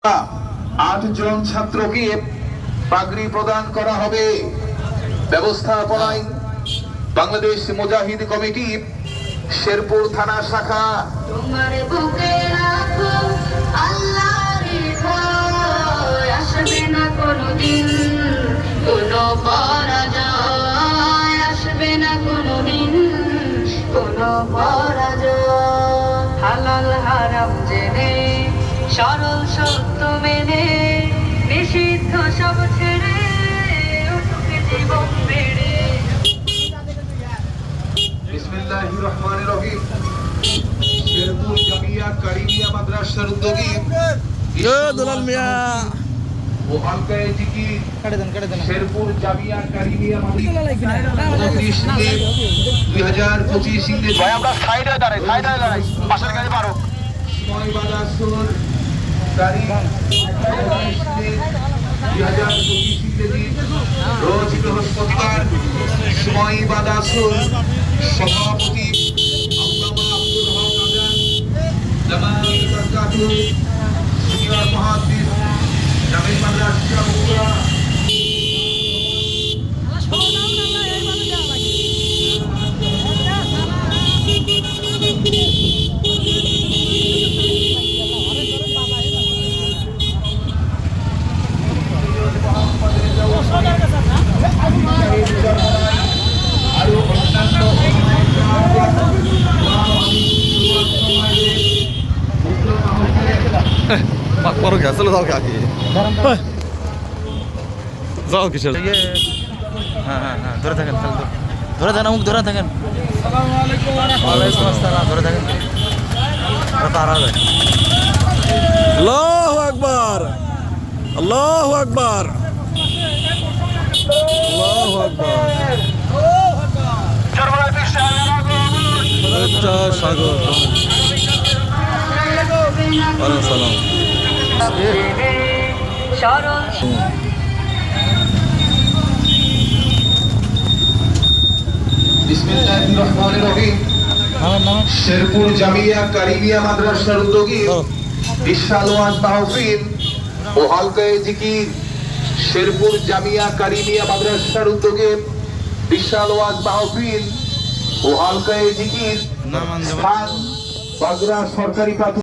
8 জন ছাত্রকে পাগড়ি প্রদান করা হবে। ব্যবস্থাপনায় বাংলাদেশ মুজাহিদ কমিটি শেরপুর থানা শাখা। তোমার বুকে রাখো আল্লাহর ভয়, আসবে না কোনোদিন কোনো পরাজয়, আসবে না কোনোদিন কোনো পরাজয়। হালাল হারাম জেনে সরল সত্য মেনে নিষিদ্ধ সব ছেড়ে উঠুকে জীবন বেড়ে। বিসমিল্লাহির রহমানির রহিম। শেরপুর জামিয়া কারিমিয়া মাদ্রাসার উদ্যোগে দুলাল মিয়া ও হালকায়ে জিকির শেরপুর জামিয়া কারিমিয়া মাদ্রাসা 2025 ইংরেজি। ভাই আমরা সাইডে দাঁড়াই পাশের গাড়ি পারো। সময় বাধা সুর তারিখ 2025 ইংরেজি, রোজ বৃহস্পতিবার। সময় বাধা সুর সভাপতি আল্লামা আব্দুল হক আজান, জামাত বারকাতুহ, সিনিয়র মুহাদ্দিস জামিয়া মাদ্রাসা বগুড়া। আরো অন্যান্য পারো গেছে যাও কাকি যাও কিসের হ্যাঁ হ্যাঁ হ্যাঁ ধরে থাকেন ধরে থাকেন মুখ ধরে থাকেন। ওয়ালাইকুম আসসালাম, ধরে থাকেন। আল্লাহু আকবার, আল্লাহু আকবার, আল্লাহু আকবার। স্বাগত। ওয়ালাইকুম সালাম। বিসমিল্লাহির রহমানির রহিম। শেরপুর জামিয়া কারিমিয়া মাদ্রাসার উদ্যোগে বিশাল ওয়াজ মাহফিল ও হালকায়ে জিকির। শেরপুর জামিয়া কারিমিয়া মাদ্রাসার উদ্যোগে বিশাল ওয়াজ মাহফিল ও হালকায়ে জিকির। স্থান বাগড়া সরকারি প্রাথমিক